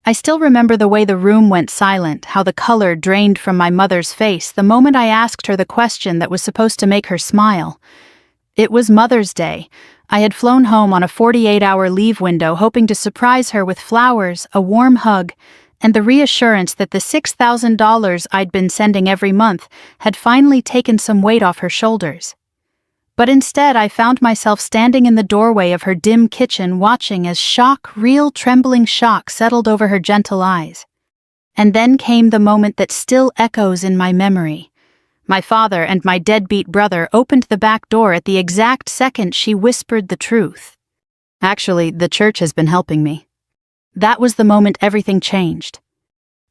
I still remember the way the room went silent, how the color drained from my mother's face the moment I asked her the question that was supposed to make her smile. It was Mother's Day. I had flown home on a 48-hour leave window hoping to surprise her with flowers, a warm hug, and the reassurance that the $6,000 I'd been sending every month had finally taken some weight off her shoulders. But instead I found myself standing in the doorway of her dim kitchen watching as shock, real trembling shock, settled over her gentle eyes. And then came the moment that still echoes in my memory. My father and my deadbeat brother opened the back door at the exact second she whispered the truth. Actually, the church has been helping me. That was the moment everything changed.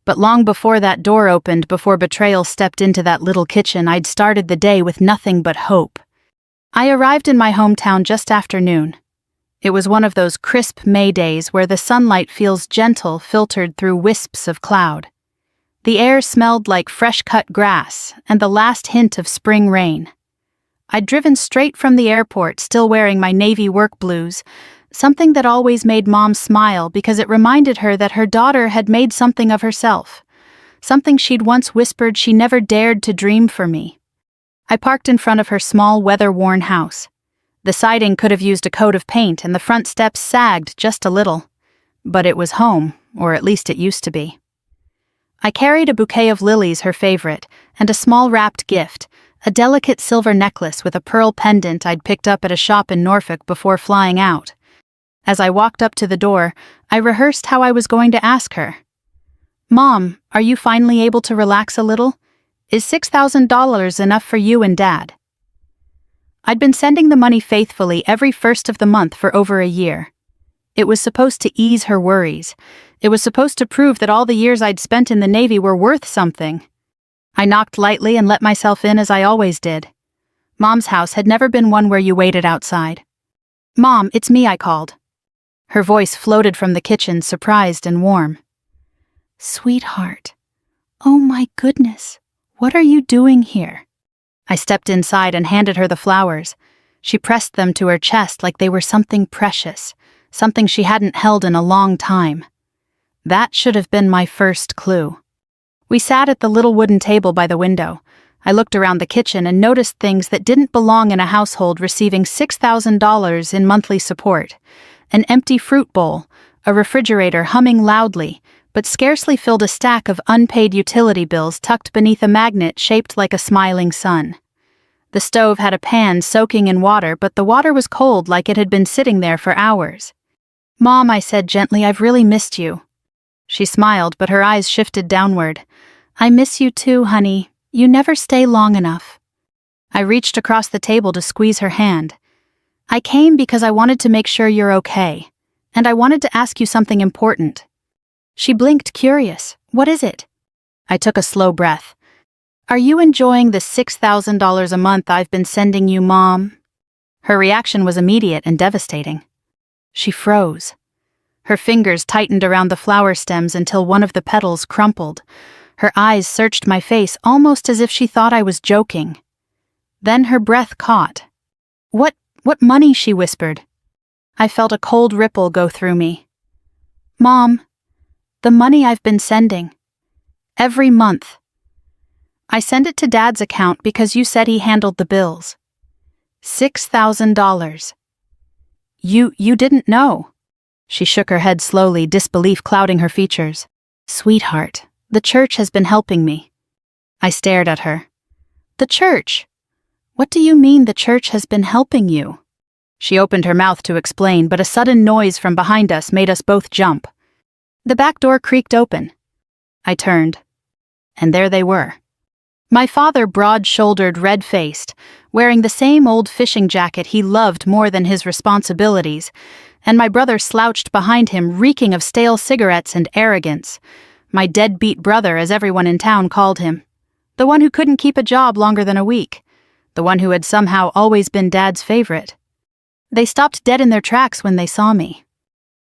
But long before that door opened, before betrayal stepped into that little kitchen, I'd started the day with nothing but hope. I arrived in my hometown just after noon. It was one of those crisp May days where the sunlight feels gentle, filtered through wisps of cloud. The air smelled like fresh-cut grass and the last hint of spring rain. I'd driven straight from the airport, still wearing my Navy work blues, something that always made Mom smile because it reminded her that her daughter had made something of herself, something she'd once whispered she never dared to dream for me. I parked in front of her small, weather-worn house. The siding could have used a coat of paint and the front steps sagged just a little. But it was home, or at least it used to be. I carried a bouquet of lilies, her favorite, and a small wrapped gift, a delicate silver necklace with a pearl pendant I'd picked up at a shop in Norfolk before flying out. As I walked up to the door, I rehearsed how I was going to ask her. "Mom, are you finally able to relax a little? Is $6,000 enough for you and Dad?" I'd been sending the money faithfully every first of the month for over a year. It was supposed to ease her worries. It was supposed to prove that all the years I'd spent in the Navy were worth something. I knocked lightly and let myself in as I always did. Mom's house had never been one where you waited outside. "Mom, it's me," I called. Her voice floated from the kitchen, surprised and warm. "Sweetheart, oh my goodness. What are you doing here?" I stepped inside and handed her the flowers. She pressed them to her chest like they were something precious, something she hadn't held in a long time. That should have been my first clue. We sat at the little wooden table by the window. I looked around the kitchen and noticed things that didn't belong in a household receiving $6,000 in monthly support. An empty fruit bowl, a refrigerator humming loudly, but scarcely filled a stack of unpaid utility bills tucked beneath a magnet shaped like a smiling sun. The stove had a pan soaking in water, but the water was cold like it had been sitting there for hours. "Mom," I said gently, "I've really missed you." She smiled, but her eyes shifted downward. "I miss you too, honey. You never stay long enough." I reached across the table to squeeze her hand. "I came because I wanted to make sure you're okay, and I wanted to ask you something important." She blinked, curious. "What is it?" I took a slow breath. "Are you enjoying the $6,000 a month I've been sending you, Mom?" Her reaction was immediate and devastating. She froze. Her fingers tightened around the flower stems until one of the petals crumpled. Her eyes searched my face almost as if she thought I was joking. Then her breath caught. What money?" she whispered. I felt a cold ripple go through me. "Mom, the money I've been sending. Every month. I send it to Dad's account because you said he handled the bills. $6,000. You didn't know." She shook her head slowly, disbelief clouding her features. "Sweetheart, the church has been helping me." I stared at her. "The church? What do you mean the church has been helping you?" She opened her mouth to explain, but a sudden noise from behind us made us both jump. The back door creaked open. I turned. And there they were. My father, broad-shouldered, red-faced, wearing the same old fishing jacket he loved more than his responsibilities, and my brother slouched behind him, reeking of stale cigarettes and arrogance. My deadbeat brother, as everyone in town called him. The one who couldn't keep a job longer than a week. The one who had somehow always been Dad's favorite. They stopped dead in their tracks when they saw me.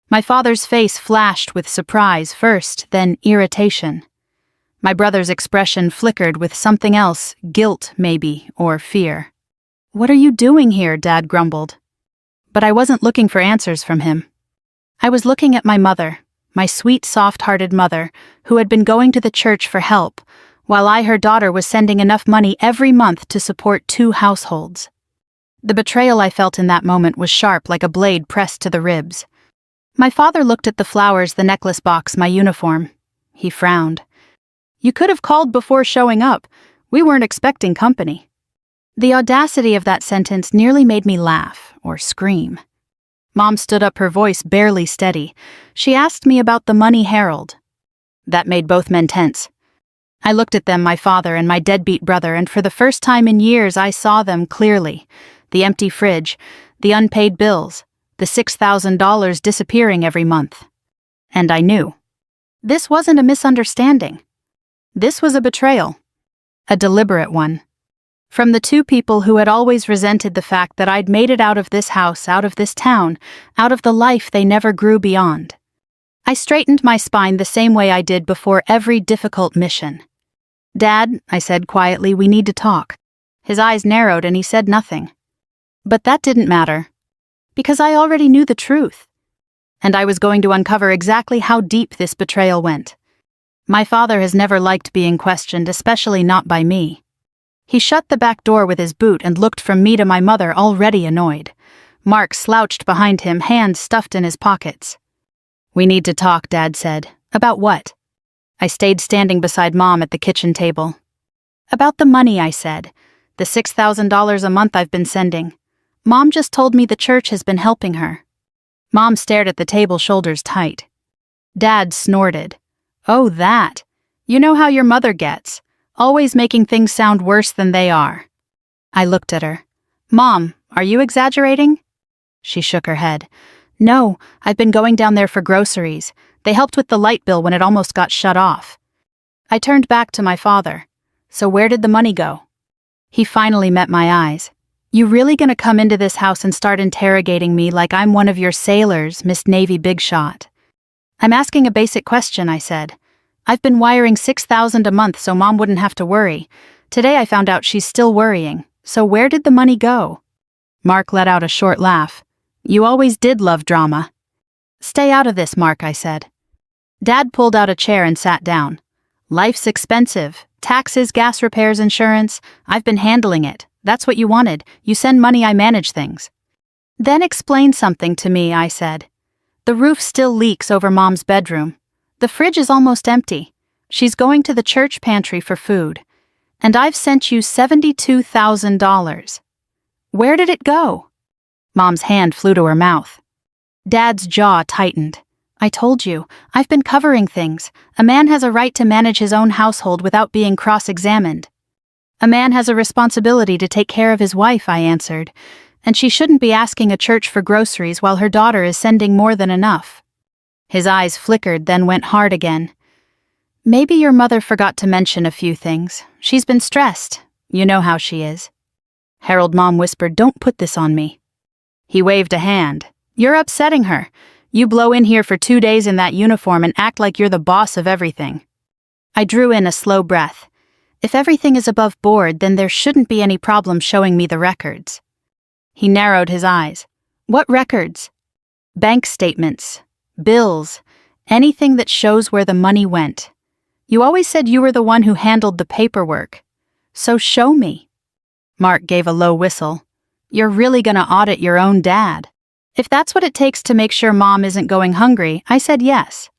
My father's face flashed with surprise first, then irritation. My brother's expression flickered with something else, guilt maybe, or fear. "What are you doing here?" Dad grumbled. But I wasn't looking for answers from him. I was looking at my mother, my sweet, soft-hearted mother, who had been going to the church for help, while I, her daughter, was sending enough money every month to support 2 households. The betrayal I felt in that moment was sharp like a blade pressed to the ribs. My father looked at the flowers, the necklace box, my uniform. He frowned. "You could have called before showing up. We weren't expecting company." The audacity of that sentence nearly made me laugh, or scream. Mom stood up, her voice barely steady. She asked me about the money Harold. That made both men tense. I looked at them, my father and my deadbeat brother, and for the first time in years I saw them clearly. The empty fridge, the unpaid bills, the $6,000 disappearing every month. And I knew. This wasn't a misunderstanding. This was a betrayal. A deliberate one. From the 2 people who had always resented the fact that I'd made it out of this house, out of this town, out of the life they never grew beyond. I straightened my spine the same way I did before every difficult mission. "Dad," I said quietly, "we need to talk." His eyes narrowed and he said nothing. But that didn't matter. Because I already knew the truth. And I was going to uncover exactly how deep this betrayal went. My father has never liked being questioned, especially not by me. He shut the back door with his boot and looked from me to my mother, already annoyed. Mark slouched behind him, hands stuffed in his pockets. "We need to talk," Dad said. "About what?" I stayed standing beside Mom at the kitchen table. "About the money," I said. "The $6,000 a month I've been sending. Mom just told me the church has been helping her." Mom stared at the table, shoulders tight. Dad snorted. "Oh, that. You know how your mother gets. Always making things sound worse than they are." I looked at her. "Mom, are you exaggerating?" She shook her head. "No, I've been going down there for groceries. They helped with the light bill when it almost got shut off." I turned back to my father. "So where did the money go?" He finally met my eyes. "You really gonna come into this house and start interrogating me like I'm one of your sailors, Miss Navy Big Shot?" "I'm asking a basic question," I said. "I've been wiring $6,000 a month so Mom wouldn't have to worry. Today I found out she's still worrying. So where did the money go?" Mark let out a short laugh. "You always did love drama." "Stay out of this, Mark," I said. Dad pulled out a chair and sat down. "Life's expensive. Taxes, gas repairs, insurance. I've been handling it. That's what you wanted. You send money, I manage things." "Then explain something to me," I said. "The roof still leaks over Mom's bedroom. The fridge is almost empty. She's going to the church pantry for food. And I've sent you $72,000. Where did it go?" Mom's hand flew to her mouth. Dad's jaw tightened. "I told you, I've been covering things. A man has a right to manage his own household without being cross-examined." "A man has a responsibility to take care of his wife," I answered, "and she shouldn't be asking a church for groceries while her daughter is sending more than enough." His eyes flickered, then went hard again. "Maybe your mother forgot to mention a few things. She's been stressed. You know how she is." Harold, Mom whispered, "Don't put this on me." He waved a hand. "You're upsetting her. You blow in here for 2 days in that uniform and act like you're the boss of everything." I drew in a slow breath. If everything is above board, then there shouldn't be any problem showing me the records. He narrowed his eyes. "What records?" "Bank statements, bills, anything that shows where the money went. You always said you were the one who handled the paperwork. So show me." Mark gave a low whistle. "You're really gonna audit your own dad?" "If that's what it takes to make sure Mom isn't going hungry," I said yes.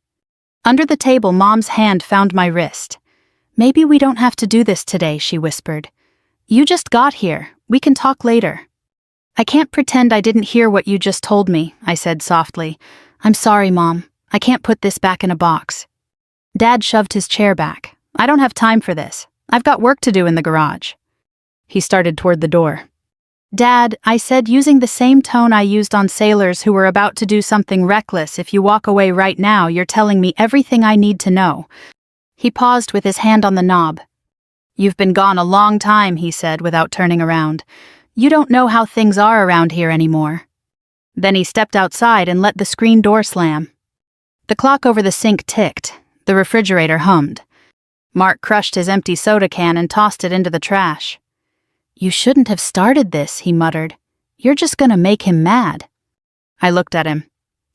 Under the table, Mom's hand found my wrist. "Maybe we don't have to do this today," she whispered. "You just got here. We can talk later." "I can't pretend I didn't hear what you just told me," I said softly. "I'm sorry, Mom. I can't put this back in a box." Dad shoved his chair back. "I don't have time for this. I've got work to do in the garage." He started toward the door. "Dad," I said, using the same tone I used on sailors who were about to do something reckless, "if you walk away right now, you're telling me everything I need to know." He paused with his hand on the knob. "You've been gone a long time," he said without turning around. "You don't know how things are around here anymore." Then he stepped outside and let the screen door slam. The clock over the sink ticked. The refrigerator hummed. Mark crushed his empty soda can and tossed it into the trash. "You shouldn't have started this," he muttered. "You're just gonna make him mad." I looked at him.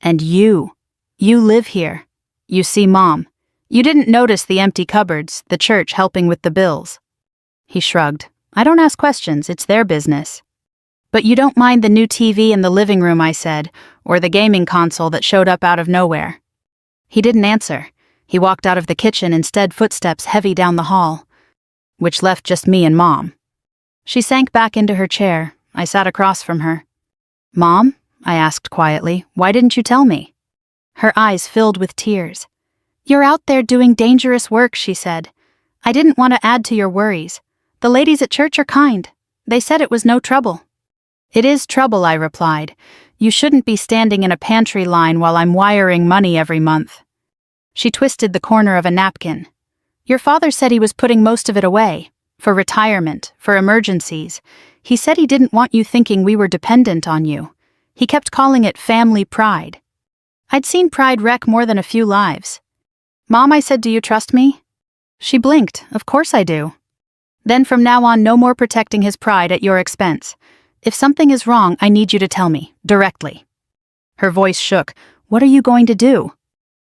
"And you live here. You see, Mom, you didn't notice the empty cupboards, the church helping with the bills. He shrugged. I don't ask questions, it's their business. But you don't mind the new TV in the living room, I said, or the gaming console that showed up out of nowhere. He didn't answer. He walked out of the kitchen, instead footsteps heavy down the hall, which left just me and Mom. She sank back into her chair. I sat across from her. Mom, I asked quietly, why didn't you tell me? Her eyes filled with tears. You're out there doing dangerous work, she said. I didn't want to add to your worries. The ladies at church are kind. They said it was no trouble. It is trouble, I replied. You shouldn't be standing in a pantry line while I'm wiring money every month. She twisted the corner of a napkin. Your father said he was putting most of it away. For retirement, for emergencies. He said he didn't want you thinking we were dependent on you. He kept calling it family pride. I'd seen pride wreck more than a few lives. Mom, I said, do you trust me? She blinked. Of course I do. Then from now on, no more protecting his pride at your expense. If something is wrong, I need you to tell me, directly. Her voice shook. What are you going to do?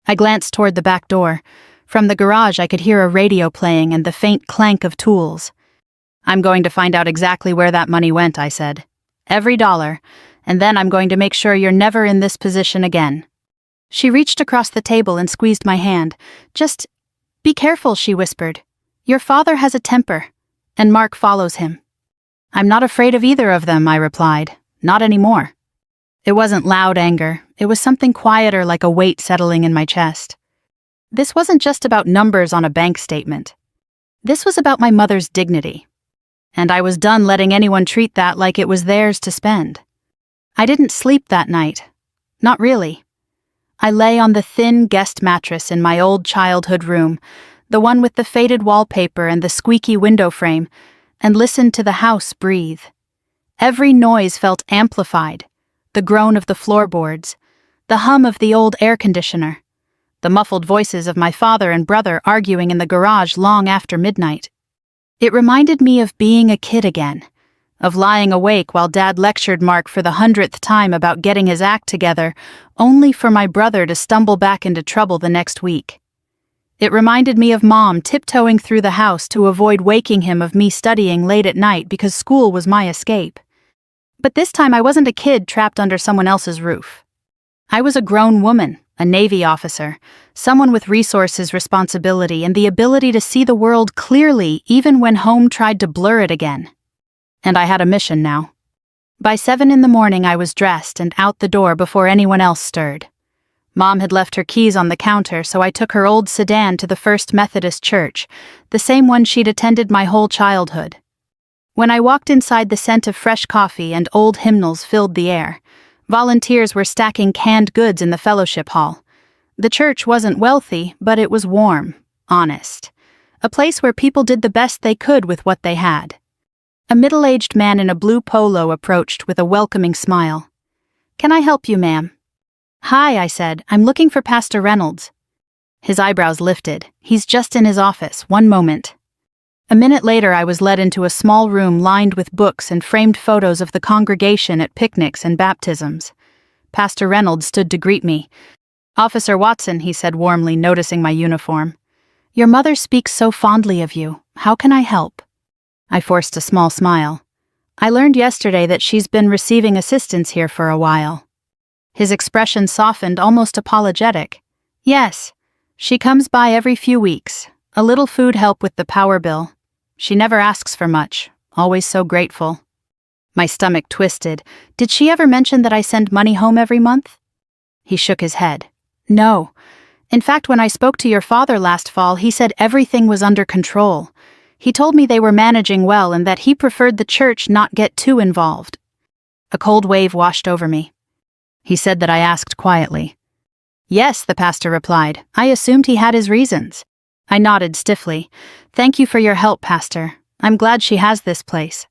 I glanced toward the back door. From the garage, I could hear a radio playing and the faint clank of tools. I'm going to find out exactly where that money went, I said. Every dollar, and then I'm going to make sure you're never in this position again. She reached across the table and squeezed my hand. Just be careful, she whispered. Your father has a temper, and Mark follows him. I'm not afraid of either of them, I replied. Not anymore. It wasn't loud anger. It was something quieter, like a weight settling in my chest. This wasn't just about numbers on a bank statement. This was about my mother's dignity. And I was done letting anyone treat that like it was theirs to spend. I didn't sleep that night. Not really. I lay on the thin guest mattress in my old childhood room, the one with the faded wallpaper and the squeaky window frame, and listened to the house breathe. Every noise felt amplified, the groan of the floorboards, the hum of the old air conditioner, the muffled voices of my father and brother arguing in the garage long after midnight. It reminded me of being a kid again, of lying awake while Dad lectured Mark for the 100th time about getting his act together, only for my brother to stumble back into trouble the next week. It reminded me of Mom tiptoeing through the house to avoid waking him of me studying late at night because school was my escape. But this time I wasn't a kid trapped under someone else's roof. I was a grown woman, a Navy officer, someone with resources, responsibility, and the ability to see the world clearly even when home tried to blur it again. And I had a mission now. By 7 in the morning I was dressed and out the door before anyone else stirred. Mom had left her keys on the counter, so I took her old sedan to the First Methodist Church, the same one she'd attended my whole childhood. When I walked inside, the scent of fresh coffee and old hymnals filled the air. Volunteers were stacking canned goods in the fellowship hall. The church wasn't wealthy, but it was warm, honest. A place where people did the best they could with what they had. A middle-aged man in a blue polo approached with a welcoming smile. "Can I help you, ma'am?" "Hi," I said. "I'm looking for Pastor Reynolds." His eyebrows lifted. "He's just in his office. One moment." A minute later, I was led into a small room lined with books and framed photos of the congregation at picnics and baptisms. Pastor Reynolds stood to greet me. "Officer Watson," he said warmly, noticing my uniform. "Your mother speaks so fondly of you. How can I help?" I forced a small smile. "I learned yesterday that she's been receiving assistance here for a while." His expression softened, almost apologetic. "Yes, she comes by every few weeks. A little food help with the power bill. She never asks for much, always so grateful." My stomach twisted. "Did she ever mention that I send money home every month?" He shook his head. "No. In fact, when I spoke to your father last fall, he said everything was under control. He told me they were managing well and that he preferred the church not get too involved." A cold wave washed over me. He said that I asked quietly. "Yes," the pastor replied. "I assumed he had his reasons." I nodded stiffly. "Thank you for your help, Pastor. I'm glad she has this place."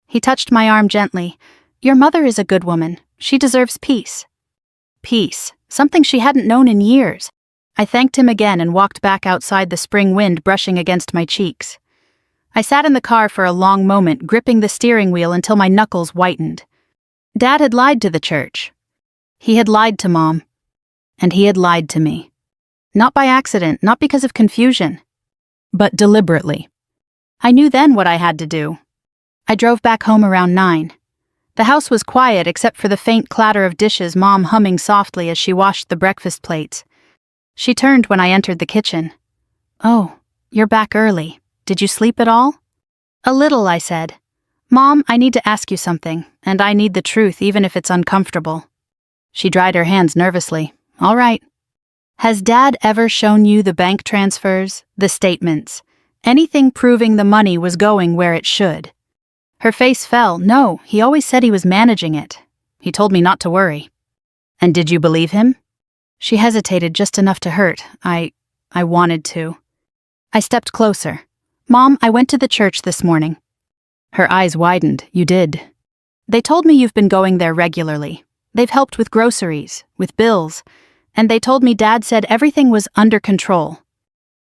He touched my arm gently. "Your mother is a good woman. She deserves peace." Peace, something she hadn't known in years. I thanked him again and walked back outside, the spring wind brushing against my cheeks. I sat in the car for a long moment, gripping the steering wheel until my knuckles whitened. Dad had lied to the church. He had lied to Mom. And he had lied to me. Not by accident, not because of confusion, but deliberately. I knew then what I had to do. I drove back home around 9. The house was quiet except for the faint clatter of dishes, Mom humming softly as she washed the breakfast plates. She turned when I entered the kitchen. "Oh, you're back early. Did you sleep at all?" "A little," I said. "Mom, I need to ask you something, and I need the truth even if it's uncomfortable." She dried her hands nervously. "All right. Has Dad ever shown you the bank transfers, the statements, anything proving the money was going where it should?" Her face fell. "No, he always said he was managing it. He told me not to worry." "And did you believe him?" She hesitated just enough to hurt. I wanted to. I stepped closer. "Mom, I went to the church this morning." Her eyes widened. "You did?" "They told me you've been going there regularly. They've helped with groceries, with bills, and they told me Dad said everything was under control."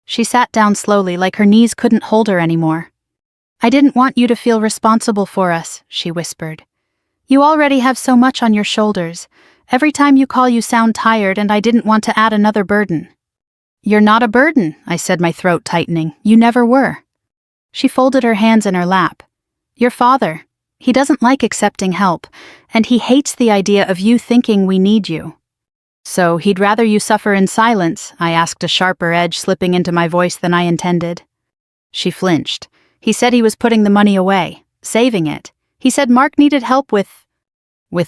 She sat down slowly, like her knees couldn't hold her anymore. "I didn't want you to feel responsible for us," she whispered. "You already have so much on your shoulders. Every time you call you sound tired, and I didn't want to add another burden." "You're not a burden," I said, my throat tightening. "You never were." She folded her hands in her lap. "Your father, he doesn't like accepting help, and he hates the idea of you thinking we need you." "So he'd rather you suffer in silence?" I asked, a sharper edge slipping into my voice than I intended. She flinched. "He said he was putting the money away, saving it. He said Mark needed help with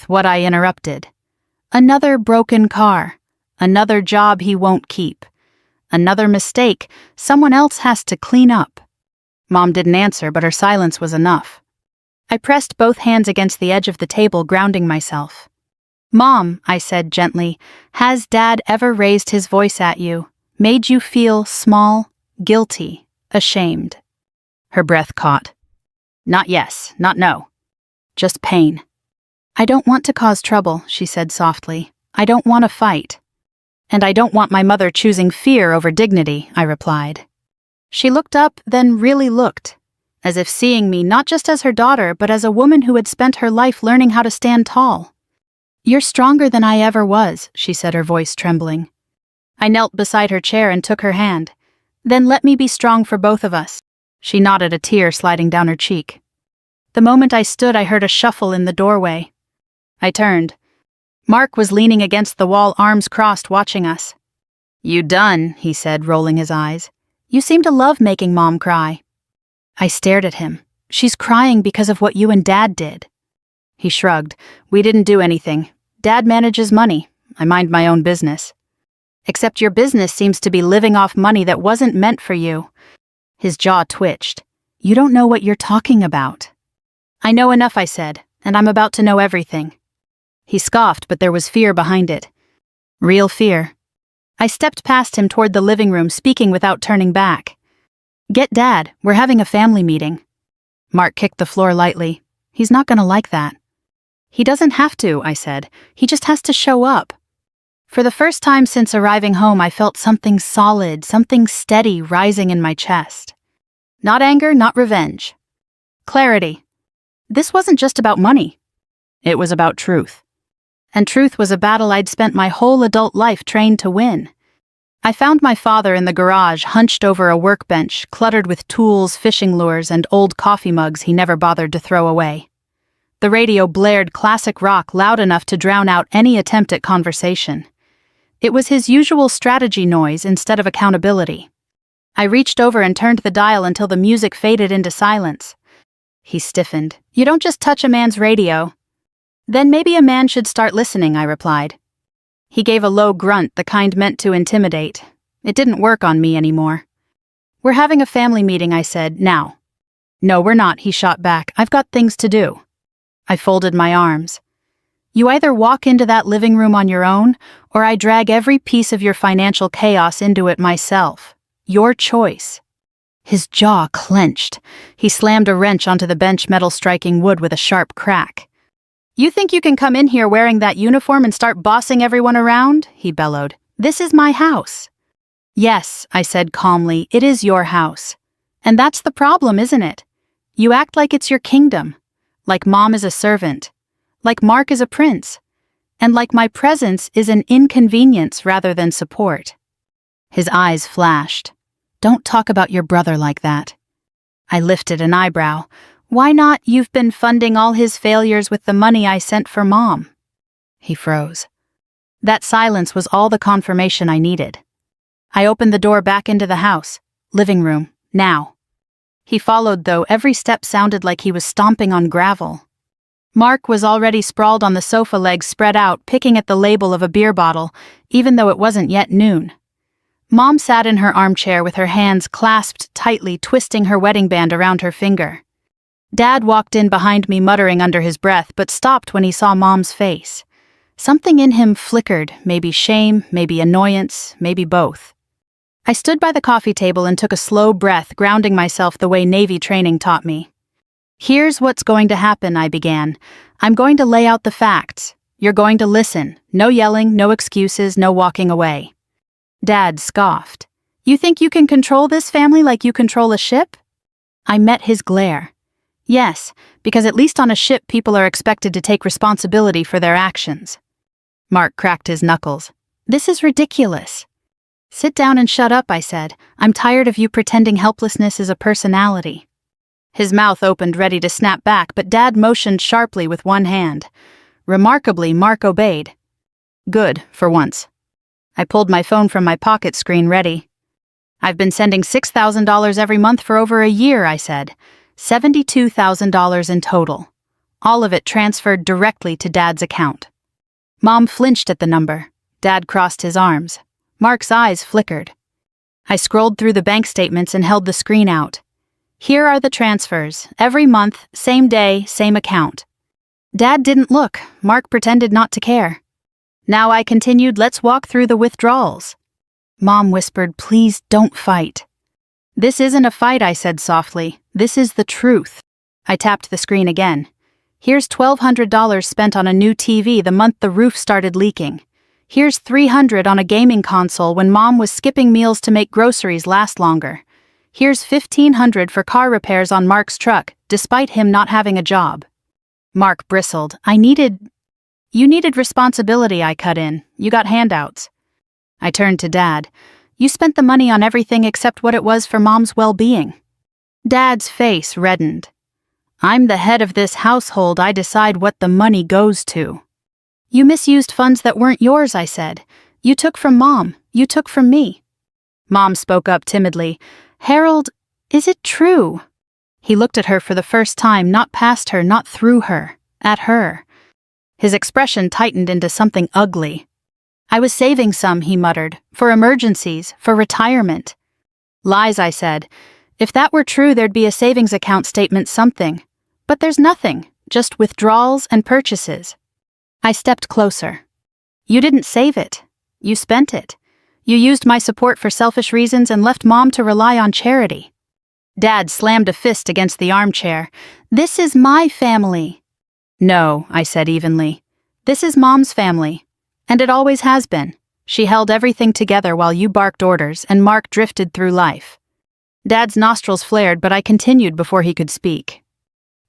what?" I interrupted. "Another broken car. Another job he won't keep. Another mistake someone else has to clean up." Mom didn't answer, but her silence was enough. I pressed both hands against the edge of the table, grounding myself. "Mom," I said gently, "has Dad ever raised his voice at you, made you feel small, guilty, ashamed?" Her breath caught. "Not yes, not no. Just pain." "I don't want to cause trouble," she said softly. "I don't want to fight." "And I don't want my mother choosing fear over dignity," I replied. She looked up, then really looked, as if seeing me not just as her daughter, but as a woman who had spent her life learning how to stand tall. "You're stronger than I ever was," she said, her voice trembling. I knelt beside her chair and took her hand. "Then let me be strong for both of us." She nodded, a tear sliding down her cheek. The moment I stood, I heard a shuffle in the doorway. I turned. Mark was leaning against the wall, arms crossed, watching us. "You done?" he said, rolling his eyes. "You seem to love making Mom cry." I stared at him. "She's crying because of what you and Dad did." He shrugged. "We didn't do anything. Dad manages money. I mind my own business." "Except your business seems to be living off money that wasn't meant for you." His jaw twitched. "You don't know what you're talking about." "I know enough," I said, "and I'm about to know everything." He scoffed, but there was fear behind it. Real fear. I stepped past him toward the living room, speaking without turning back. "Get Dad, we're having a family meeting." Mark kicked the floor lightly. "He's not gonna like that." "He doesn't have to," I said. "He just has to show up." For the first time since arriving home, I felt something solid, something steady rising in my chest. Not anger, not revenge. Clarity. This wasn't just about money. It was about truth. And truth was a battle I'd spent my whole adult life trained to win. I found my father in the garage, hunched over a workbench, cluttered with tools, fishing lures, and old coffee mugs he never bothered to throw away. The radio blared classic rock loud enough to drown out any attempt at conversation. It was his usual strategy noise instead of accountability. I reached over and turned the dial until the music faded into silence. He stiffened. "You don't just touch a man's radio." "Then maybe a man should start listening," I replied. He gave a low grunt, the kind meant to intimidate. It didn't work on me anymore. "We're having a family meeting," I said, "now." "No, we're not," he shot back. "I've got things to do." I folded my arms. "You either walk into that living room on your own, or I drag every piece of your financial chaos into it myself. Your choice." His jaw clenched. He slammed a wrench onto the bench, metal striking wood with a sharp crack. "You think you can come in here wearing that uniform and start bossing everyone around?" he bellowed. "This is my house." "Yes," I said calmly, "it is your house. And that's the problem, isn't it? You act like it's your kingdom. Like Mom is a servant. Like Mark is a prince. And like my presence is an inconvenience rather than support." His eyes flashed. "Don't talk about your brother like that." I lifted an eyebrow. "Why not? You've been funding all his failures with the money I sent for Mom." He froze. That silence was all the confirmation I needed. I opened the door back into the house. Living room, now. He followed, though every step sounded like he was stomping on gravel. Mark was already sprawled on the sofa, legs spread out, picking at the label of a beer bottle, even though it wasn't yet noon. Mom sat in her armchair with her hands clasped tightly, twisting her wedding band around her finger. Dad walked in behind me, muttering under his breath, but stopped when he saw Mom's face. Something in him flickered, maybe shame, maybe annoyance, maybe both. I stood by the coffee table and took a slow breath, grounding myself the way Navy training taught me. "Here's what's going to happen," I began. "I'm going to lay out the facts. You're going to listen. No yelling, no excuses, no walking away." Dad scoffed. "You think you can control this family like you control a ship?" I met his glare. "Yes, because at least on a ship people are expected to take responsibility for their actions." Mark cracked his knuckles. "This is ridiculous." "Sit down and shut up," I said. "I'm tired of you pretending helplessness is a personality." His mouth opened, ready to snap back, but Dad motioned sharply with one hand. Remarkably, Mark obeyed. Good, for once. I pulled my phone from my pocket, screen ready. "I've been sending $6,000 every month for over a year," I said. $72,000 in total. All of it transferred directly to Dad's account. Mom flinched at the number. Dad crossed his arms. Mark's eyes flickered. I scrolled through the bank statements and held the screen out. "Here are the transfers, every month, same day, same account." Dad didn't look. Mark pretended not to care. Now I continued, "Let's walk through the withdrawals." Mom whispered, "Please don't fight." "This isn't a fight," I said softly. "This is the truth." I tapped the screen again. "Here's $1,200 spent on a new TV the month the roof started leaking. Here's $300 on a gaming console when Mom was skipping meals to make groceries last longer. Here's $1,500 for car repairs on Mark's truck, despite him not having a job." Mark bristled. "You needed responsibility," I cut in. "You got handouts." I turned to Dad. "You spent the money on everything except what it was for Mom's well-being." Dad's face reddened. "I'm the head of this household. I decide what the money goes to." "You misused funds that weren't yours," I said. "You took from Mom. You took from me." Mom spoke up timidly. "Harold, is it true?" He looked at her for the first time, not past her, not through her, at her. His expression tightened into something ugly. "I was saving some," he muttered, "for emergencies, for retirement." "Lies," I said. "If that were true, there'd be a savings account statement, something. But there's nothing, just withdrawals and purchases." I stepped closer. "You didn't save it. You spent it. You used my support for selfish reasons and left Mom to rely on charity." Dad slammed a fist against the armchair. "This is my family." "No," I said evenly. "This is Mom's family. And it always has been. She held everything together while you barked orders and Mark drifted through life." Dad's nostrils flared, but I continued before he could speak.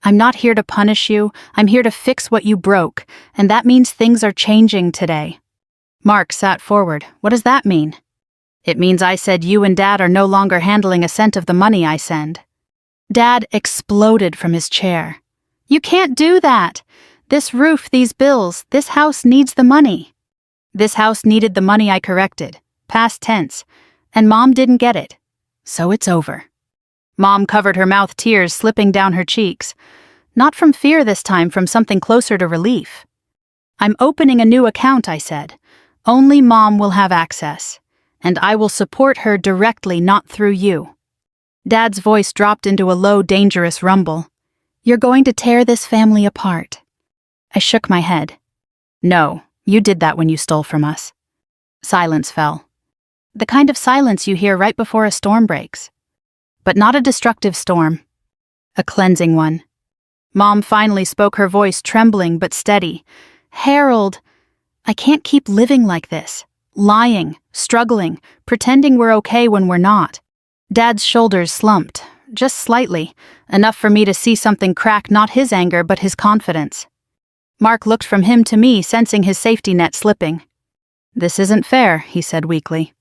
"I'm not here to punish you. I'm here to fix what you broke, and that means things are changing today." Mark sat forward. "What does that mean?" "It means I said you and Dad are no longer handling a cent of the money I send." Dad exploded from his chair. "You can't do that. This roof, these bills, this house needs the money." "This house needed the money I corrected, past tense, and Mom didn't get it. So it's over." Mom covered her mouth, tears slipping down her cheeks. Not from fear this time, from something closer to relief. "I'm opening a new account," I said. "Only Mom will have access. And I will support her directly, not through you." Dad's voice dropped into a low, dangerous rumble. "You're going to tear this family apart." I shook my head. "No, you did that when you stole from us." Silence fell. The kind of silence you hear right before a storm breaks. But not a destructive storm. A cleansing one. Mom finally spoke, her voice trembling but steady. "Harold, I can't keep living like this. Lying, struggling, pretending we're okay when we're not." Dad's shoulders slumped, just slightly, enough for me to see something crack, not his anger but his confidence. Mark looked from him to me, sensing his safety net slipping. "This isn't fair," he said weakly.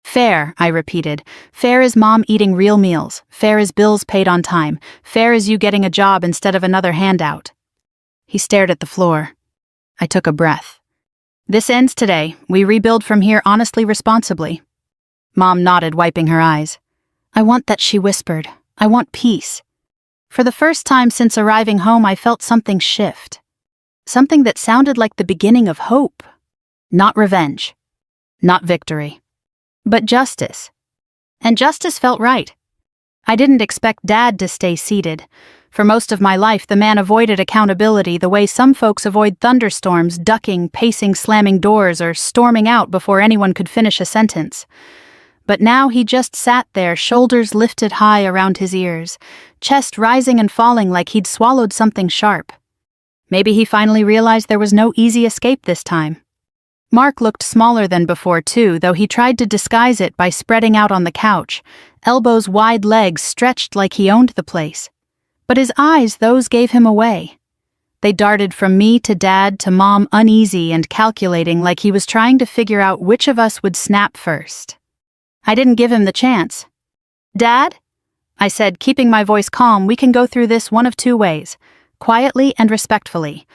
Fair, I repeated. Fair is Mom eating real meals. Fair is bills paid on time. Fair is you getting a job instead of another handout. He stared at the floor. I took a breath. This ends today. We rebuild from here honestly, responsibly. Mom nodded, wiping her eyes. I want that, she whispered. I want peace. For the first time since arriving home, I felt something shift. Something that sounded like the beginning of hope. Not revenge. Not victory. But justice. And justice felt right. I didn't expect Dad to stay seated. For most of my life, the man avoided accountability the way some folks avoid thunderstorms, ducking, pacing, slamming doors, or storming out before anyone could finish a sentence. But now he just sat there, shoulders lifted high around his ears, chest rising and falling like he'd swallowed something sharp. Maybe he finally realized there was no easy escape this time. Mark looked smaller than before, too, though he tried to disguise it by spreading out on the couch, elbows wide, legs stretched like he owned the place. But his eyes, those gave him away. They darted from me to Dad to Mom, uneasy and calculating, like he was trying to figure out which of us would snap first. I didn't give him the chance. Dad? I said, keeping my voice calm. We can go through this one of two ways, quietly and respectfully,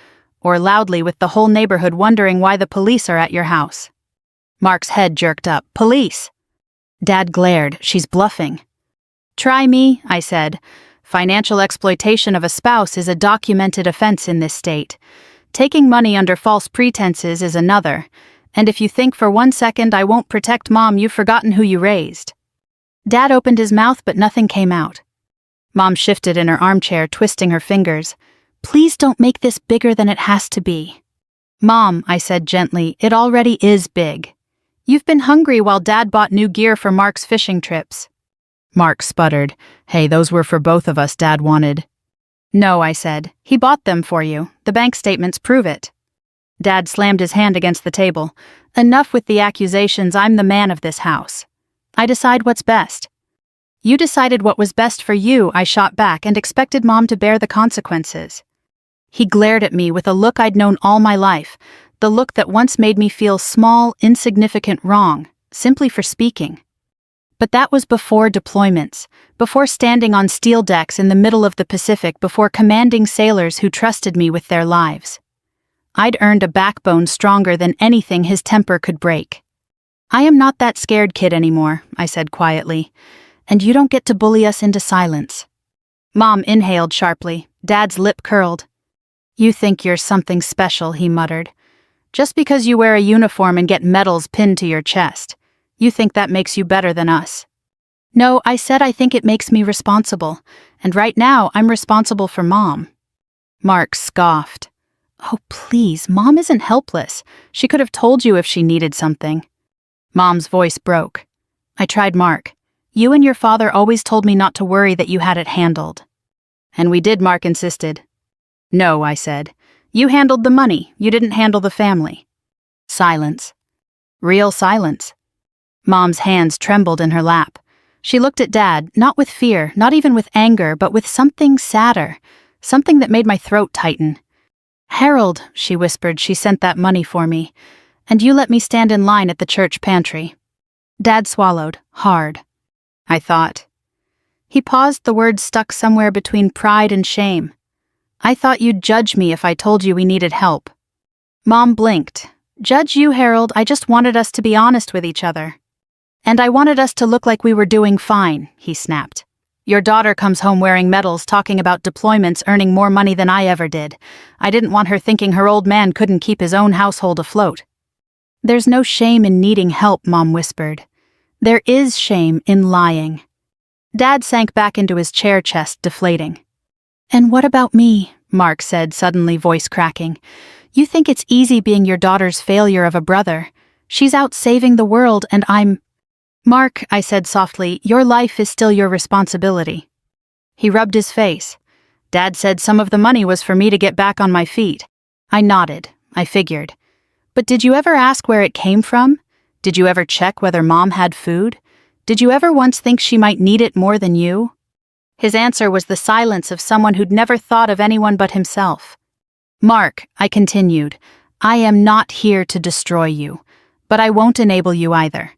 or loudly with the whole neighborhood wondering why the police are at your house. Mark's head jerked up. Police? Dad glared. She's bluffing. Try me, I said. Financial exploitation of a spouse is a documented offense in this state. Taking money under false pretenses is another. And if you think for 1 second I won't protect Mom, you've forgotten who you raised. Dad opened his mouth, but nothing came out. Mom shifted in her armchair, twisting her fingers. Please don't make this bigger than it has to be. Mom, I said gently, it already is big. You've been hungry while Dad bought new gear for Mark's fishing trips. Mark sputtered. Hey, those were for both of us, Dad wanted. No, I said. He bought them for you. The bank statements prove it. Dad slammed his hand against the table. Enough with the accusations. I'm the man of this house. I decide what's best. You decided what was best for you, I shot back, and expected Mom to bear the consequences. He glared at me with a look I'd known all my life, the look that once made me feel small, insignificant, wrong, simply for speaking. But that was before deployments, before standing on steel decks in the middle of the Pacific, before commanding sailors who trusted me with their lives. I'd earned a backbone stronger than anything his temper could break. I am not that scared kid anymore, I said quietly, and you don't get to bully us into silence. Mom inhaled sharply. Dad's lip curled. You think you're something special, he muttered. Just because you wear a uniform and get medals pinned to your chest. You think that makes you better than us. No, I said I think it makes me responsible, and right now I'm responsible for Mom. Mark scoffed. Oh, please, Mom isn't helpless. She could have told you if she needed something. Mom's voice broke. I tried Mark. You and your father always told me not to worry, that you had it handled. And we did, Mark insisted. No, I said. You handled the money. You didn't handle the family. Silence. Real silence. Mom's hands trembled in her lap. She looked at Dad, not with fear, not even with anger, but with something sadder, something that made my throat tighten. Harold, she whispered, she sent that money for me, and you let me stand in line at the church pantry. Dad swallowed, hard. I thought. He paused, the words stuck somewhere between pride and shame. I thought you'd judge me if I told you we needed help. Mom blinked. Judge you, Harold, I just wanted us to be honest with each other. And I wanted us to look like we were doing fine, he snapped. Your daughter comes home wearing medals, talking about deployments, earning more money than I ever did. I didn't want her thinking her old man couldn't keep his own household afloat. There's no shame in needing help, Mom whispered. There is shame in lying. Dad sank back into his chair, chest deflating. And what about me? Mark said, suddenly voice cracking. You think it's easy being your daughter's failure of a brother. She's out saving the world and I'm... Mark, I said softly, your life is still your responsibility. He rubbed his face. Dad said some of the money was for me to get back on my feet. I nodded. I figured. But did you ever ask where it came from? Did you ever check whether Mom had food? Did you ever once think she might need it more than you? His answer was the silence of someone who'd never thought of anyone but himself. Mark, I continued, I am not here to destroy you, but I won't enable you either.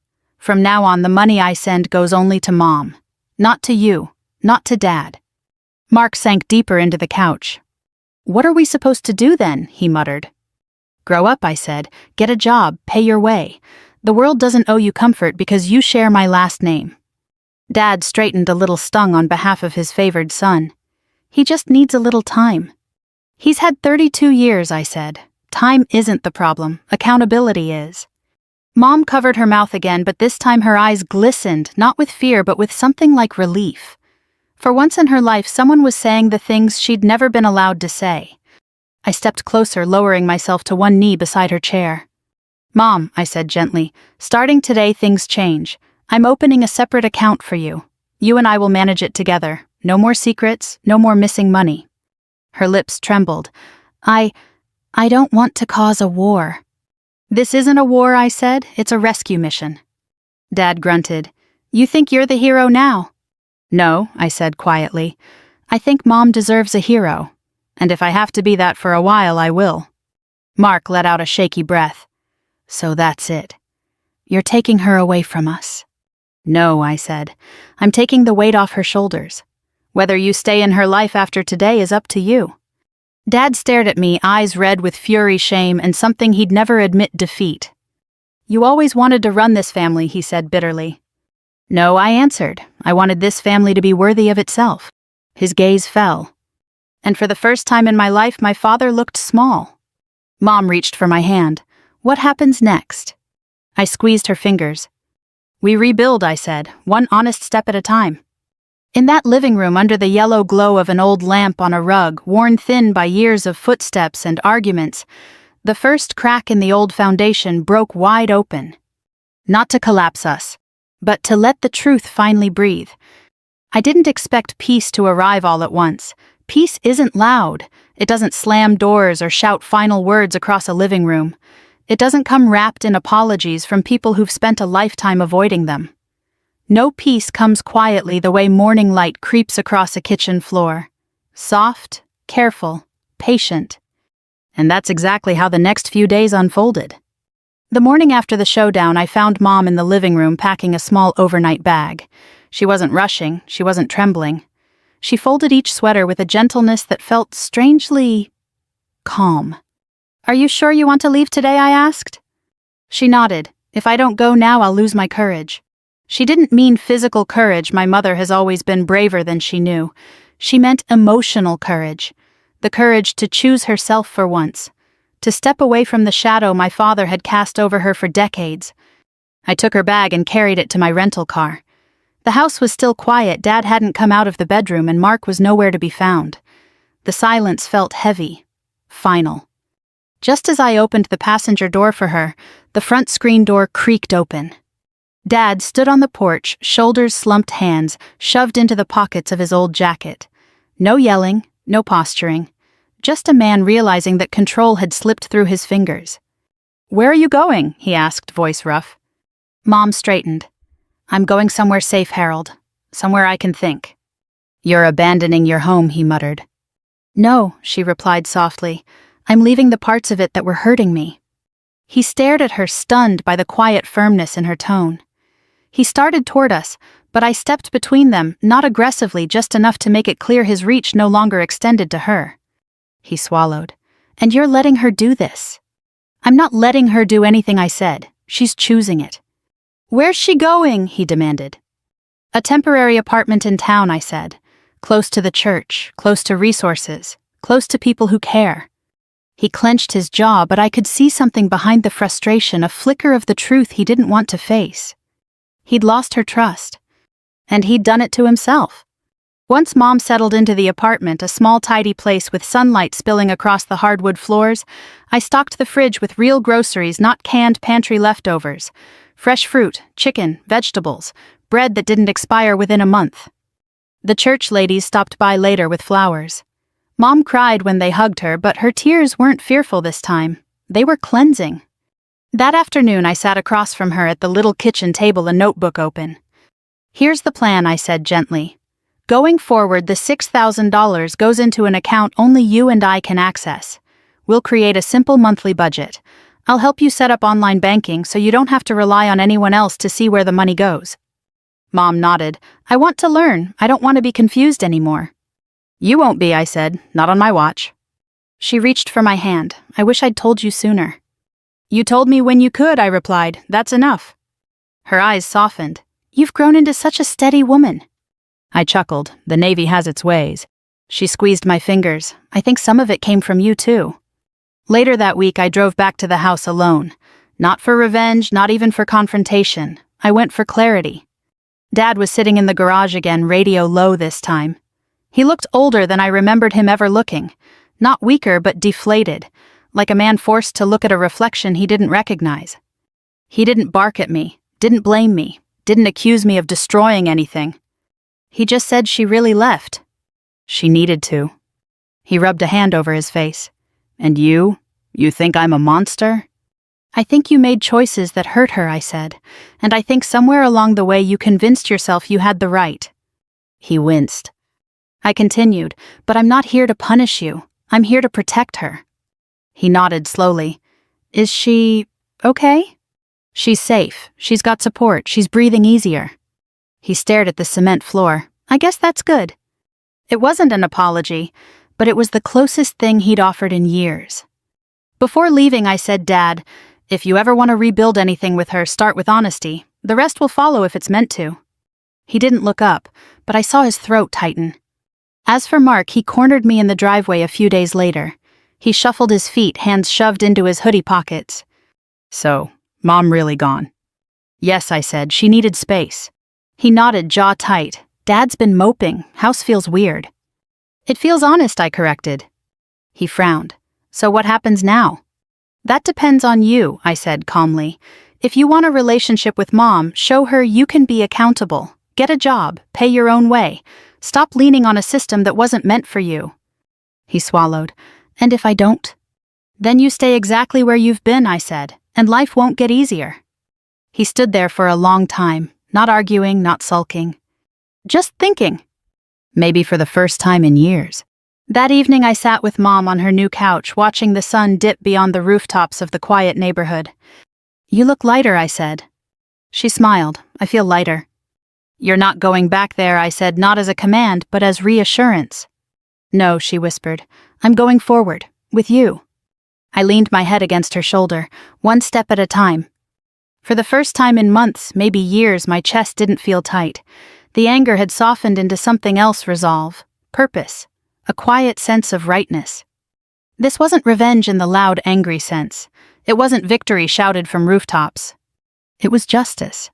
From now on, the money I send goes only to Mom. Not to you. Not to Dad." Mark sank deeper into the couch. "What are we supposed to do then?" he muttered. "Grow up," I said. "Get a job, pay your way. The world doesn't owe you comfort because you share my last name." Dad straightened, a little stung on behalf of his favored son. "He just needs a little time." "He's had 32 years, I said. "Time isn't the problem. Accountability is." Mom covered her mouth again, but this time her eyes glistened, not with fear but with something like relief. For once in her life, someone was saying the things she'd never been allowed to say. I stepped closer, lowering myself to one knee beside her chair. "Mom," I said gently, "starting today things change. I'm opening a separate account for you. You and I will manage it together. No more secrets, no more missing money." Her lips trembled. I don't want to cause a war." "This isn't a war," I said. "It's a rescue mission." Dad grunted. "You think you're the hero now?" "No," I said quietly. "I think Mom deserves a hero. And if I have to be that for a while, I will." Mark let out a shaky breath. "So that's it. You're taking her away from us." "No," I said. "I'm taking the weight off her shoulders. Whether you stay in her life after today is up to you." Dad stared at me, eyes red with fury, shame, and something he'd never admit defeat. "You always wanted to run this family," he said bitterly. "No," I answered. "I wanted this family to be worthy of itself." His gaze fell. And for the first time in my life, my father looked small. Mom reached for my hand. "What happens next?" I squeezed her fingers. "We rebuild," I said, "one honest step at a time." In that living room, under the yellow glow of an old lamp on a rug, worn thin by years of footsteps and arguments, the first crack in the old foundation broke wide open. Not to collapse us, but to let the truth finally breathe. I didn't expect peace to arrive all at once. Peace isn't loud. It doesn't slam doors or shout final words across a living room. It doesn't come wrapped in apologies from people who've spent a lifetime avoiding them. No peace comes quietly the way morning light creeps across a kitchen floor. Soft, careful, patient. And that's exactly how the next few days unfolded. The morning after the showdown, I found Mom in the living room packing a small overnight bag. She wasn't rushing, she wasn't trembling. She folded each sweater with a gentleness that felt strangely calm. "Are you sure you want to leave today?" I asked. She nodded. "If I don't go now, I'll lose my courage." She didn't mean physical courage. My mother has always been braver than she knew. She meant emotional courage. The courage to choose herself for once. To step away from the shadow my father had cast over her for decades. I took her bag and carried it to my rental car. The house was still quiet. Dad hadn't come out of the bedroom and Mark was nowhere to be found. The silence felt heavy, final. Just as I opened the passenger door for her, the front screen door creaked open. Dad stood on the porch, shoulders slumped, hands shoved into the pockets of his old jacket. No yelling, no posturing. Just a man realizing that control had slipped through his fingers. "Where are you going?" he asked, voice rough. Mom straightened. "I'm going somewhere safe, Harold. Somewhere I can think." "You're abandoning your home," he muttered. "No," she replied softly. "I'm leaving the parts of it that were hurting me." He stared at her, stunned by the quiet firmness in her tone. He started toward us, but I stepped between them, not aggressively, just enough to make it clear his reach no longer extended to her. He swallowed. "And you're letting her do this?" "I'm not letting her do anything," I said. "She's choosing it." "Where's she going?" he demanded. "A temporary apartment in town," I said. "Close to the church, close to resources, close to people who care." He clenched his jaw, but I could see something behind the frustration, a flicker of the truth he didn't want to face. He'd lost her trust. And he'd done it to himself. Once Mom settled into the apartment, a small tidy place with sunlight spilling across the hardwood floors, I stocked the fridge with real groceries, not canned pantry leftovers. Fresh fruit, chicken, vegetables, bread that didn't expire within a month. The church ladies stopped by later with flowers. Mom cried when they hugged her, but her tears weren't fearful this time. They were cleansing. That afternoon, I sat across from her at the little kitchen table, a notebook open. "Here's the plan," I said gently. "Going forward, the $6,000 goes into an account only you and I can access. We'll create a simple monthly budget. I'll help you set up online banking so you don't have to rely on anyone else to see where the money goes." Mom nodded. "I want to learn. I don't want to be confused anymore." "You won't be," I said. "Not on my watch." She reached for my hand. "I wish I'd told you sooner." "You told me when you could," I replied. "That's enough." Her eyes softened. "You've grown into such a steady woman." I chuckled. The Navy has its ways. She squeezed my fingers. "I think some of it came from you, too." Later that week, I drove back to the house alone. Not for revenge, not even for confrontation. I went for clarity. Dad was sitting in the garage again, radio low this time. He looked older than I remembered him ever looking. Not weaker, but deflated, like a man forced to look at a reflection he didn't recognize. He didn't bark at me, didn't blame me, didn't accuse me of destroying anything. He just said she really left. She needed to. He rubbed a hand over his face. "And you? You think I'm a monster?" "I think you made choices that hurt her," I said, "and I think somewhere along the way you convinced yourself you had the right." He winced. I continued, "But I'm not here to punish you. I'm here to protect her." He nodded slowly. "Is she okay?" "She's safe. She's got support. She's breathing easier." He stared at the cement floor. "I guess that's good." It wasn't an apology, but it was the closest thing he'd offered in years. Before leaving, I said, "Dad, if you ever want to rebuild anything with her, start with honesty. The rest will follow if it's meant to." He didn't look up, but I saw his throat tighten. As for Mark, he cornered me in the driveway a few days later. He shuffled his feet, hands shoved into his hoodie pockets. "So, Mom really gone?" "Yes," I said. "She needed space." He nodded, jaw tight. "Dad's been moping. House feels weird." "It feels honest," I corrected. He frowned. "So what happens now?" "That depends on you," I said calmly. "If you want a relationship with Mom, show her you can be accountable. Get a job, pay your own way. Stop leaning on a system that wasn't meant for you." He swallowed. "And if I don't?" "Then you stay exactly where you've been," I said, "and life won't get easier." He stood there for a long time, not arguing, not sulking. Just thinking. Maybe for the first time in years. That evening I sat with Mom on her new couch, watching the sun dip beyond the rooftops of the quiet neighborhood. "You look lighter," I said. She smiled. "I feel lighter." "You're not going back there," I said, not as a command, but as reassurance. "No," she whispered. "I'm going forward, with you." I leaned my head against her shoulder, one step at a time. For the first time in months, maybe years, my chest didn't feel tight. The anger had softened into something else: resolve, purpose, a quiet sense of rightness. This wasn't revenge in the loud, angry sense. It wasn't victory shouted from rooftops. It was justice.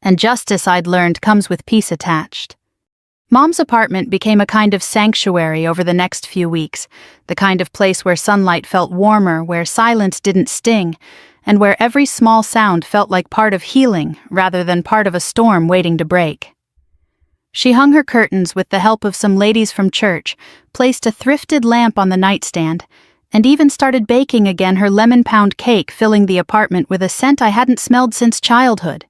And justice, I'd learned, comes with peace attached. Mom's apartment became a kind of sanctuary over the next few weeks, the kind of place where sunlight felt warmer, where silence didn't sting, and where every small sound felt like part of healing rather than part of a storm waiting to break. She hung her curtains with the help of some ladies from church, placed a thrifted lamp on the nightstand, and even started baking again her lemon pound cake, filling the apartment with a scent I hadn't smelled since childhood.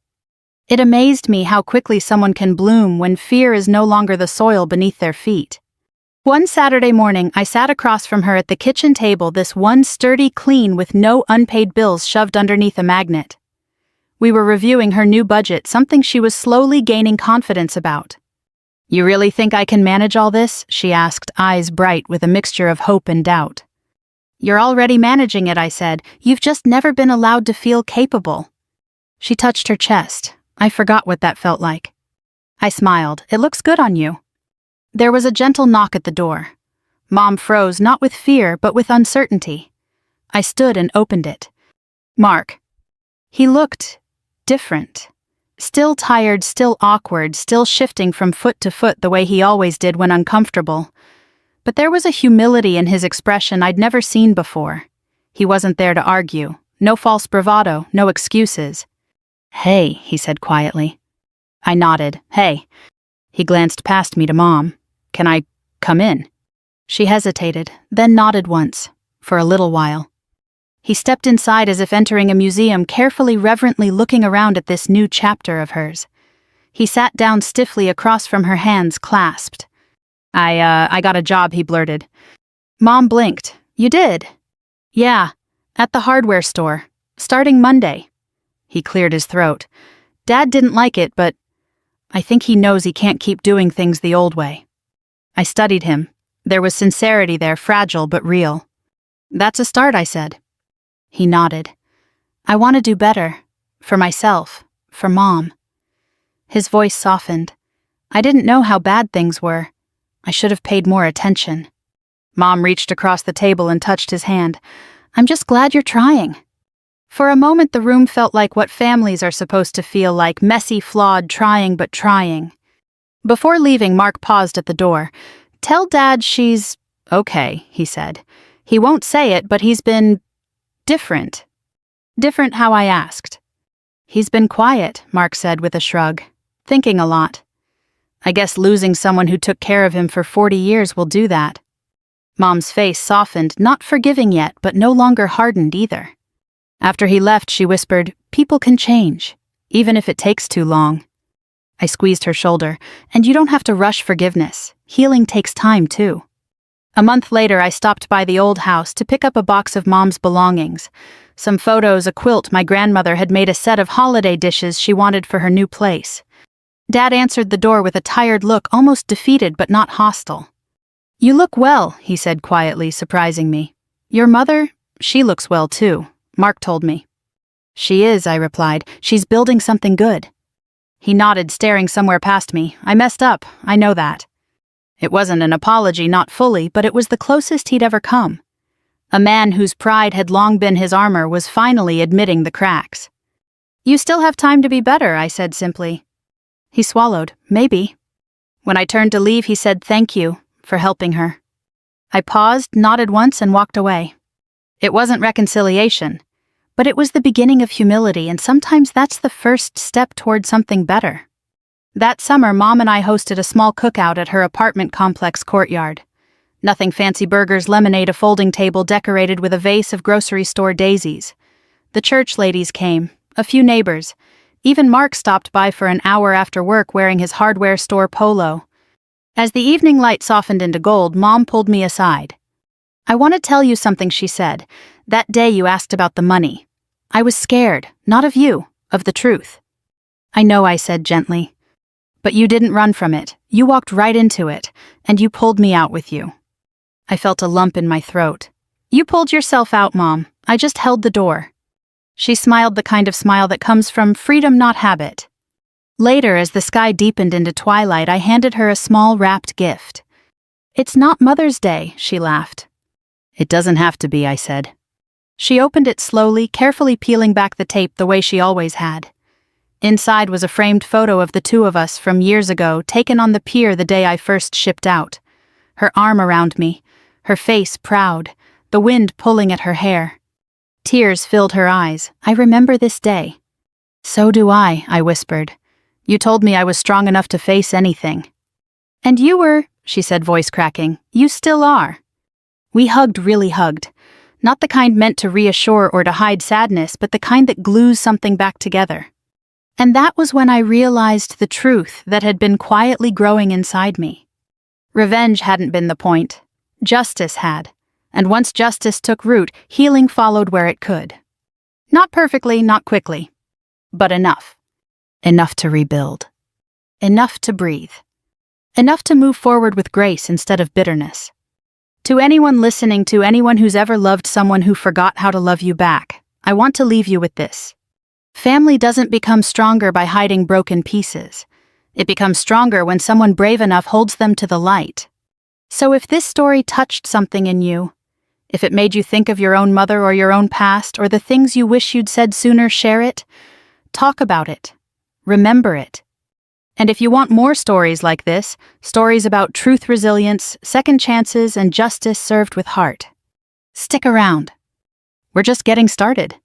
It amazed me how quickly someone can bloom when fear is no longer the soil beneath their feet. One Saturday morning, I sat across from her at the kitchen table, this one sturdy clean with no unpaid bills shoved underneath a magnet. We were reviewing her new budget, something she was slowly gaining confidence about. "You really think I can manage all this?" she asked, eyes bright with a mixture of hope and doubt. "You're already managing it," I said. "You've just never been allowed to feel capable." She touched her chest. I forgot what that felt like. I smiled. "It looks good on you." There was a gentle knock at the door. Mom froze, not with fear, but with uncertainty. I stood and opened it. Mark. He looked different. Still tired, still awkward, still shifting from foot to foot the way he always did when uncomfortable. But there was a humility in his expression I'd never seen before. He wasn't there to argue. No false bravado, no excuses. "Hey," he said quietly. I nodded. "Hey." He glanced past me to Mom. "Can I come in?" She hesitated, then nodded once, for a little while. He stepped inside as if entering a museum, carefully, reverently looking around at this new chapter of hers. He sat down stiffly across from her, hands clasped. I got a job," he blurted. Mom blinked. "You did?" "Yeah." At the hardware store, starting Monday. He cleared his throat. Dad didn't like it, but I think he knows he can't keep doing things the old way. I studied him. There was sincerity there, fragile but real. That's a start, I said. He nodded. I want to do better. For myself. For Mom. His voice softened. I didn't know how bad things were. I should have paid more attention. Mom reached across the table and touched his hand. I'm just glad you're trying. For a moment the room felt like what families are supposed to feel like, messy, flawed, trying but trying. Before leaving, Mark paused at the door. Tell Dad she's okay, he said. He won't say it, but he's been different. Different how I asked. He's been quiet, Mark said with a shrug. Thinking a lot. I guess losing someone who took care of him for 40 years will do that. Mom's face softened, not forgiving yet, but no longer hardened either. After he left, she whispered, people can change, even if it takes too long. I squeezed her shoulder, and you don't have to rush forgiveness. Healing takes time, too. A month later, I stopped by the old house to pick up a box of Mom's belongings. Some photos, a quilt my grandmother had made, a set of holiday dishes she wanted for her new place. Dad answered the door with a tired look, almost defeated but not hostile. You look well, he said quietly, surprising me. Your mother? She looks well, too, Mark told me. She is, I replied. She's building something good. He nodded, staring somewhere past me. I messed up, I know that. It wasn't an apology, not fully, but it was the closest he'd ever come. A man whose pride had long been his armor was finally admitting the cracks. You still have time to be better, I said simply. He swallowed. Maybe. When I turned to leave, he said thank you for helping her. I paused, nodded once, and walked away. It wasn't reconciliation, but it was the beginning of humility, and sometimes that's the first step toward something better. That summer, Mom and I hosted a small cookout at her apartment complex courtyard. Nothing fancy: burgers, lemonade, a folding table decorated with a vase of grocery store daisies. The church ladies came, a few neighbors. Even Mark stopped by for an hour after work wearing his hardware store polo. As the evening light softened into gold, Mom pulled me aside. I want to tell you something, she said. That day you asked about the money. I was scared, not of you, of the truth. I know, I said gently. But you didn't run from it. You walked right into it, and you pulled me out with you. I felt a lump in my throat. You pulled yourself out, Mom. I just held the door. She smiled, the kind of smile that comes from freedom, not habit. Later, as the sky deepened into twilight, I handed her a small wrapped gift. It's not Mother's Day, she laughed. It doesn't have to be, I said. She opened it slowly, carefully peeling back the tape the way she always had. Inside was a framed photo of the two of us from years ago, taken on the pier the day I first shipped out. Her arm around me, her face proud, the wind pulling at her hair. Tears filled her eyes. I remember this day. So do I whispered. You told me I was strong enough to face anything. And you were, she said, voice cracking. You still are. We hugged, really hugged. Not the kind meant to reassure or to hide sadness, but the kind that glues something back together. And that was when I realized the truth that had been quietly growing inside me. Revenge hadn't been the point. Justice had. And once justice took root, healing followed where it could. Not perfectly, not quickly. But enough. Enough to rebuild. Enough to breathe. Enough to move forward with grace instead of bitterness. To anyone listening, to anyone who's ever loved someone who forgot how to love you back, I want to leave you with this. Family doesn't become stronger by hiding broken pieces. It becomes stronger when someone brave enough holds them to the light. So if this story touched something in you, if it made you think of your own mother or your own past or the things you wish you'd said sooner, share it. Talk about it. Remember it. And if you want more stories like this, stories about truth, resilience, second chances, and justice served with heart, stick around. We're just getting started.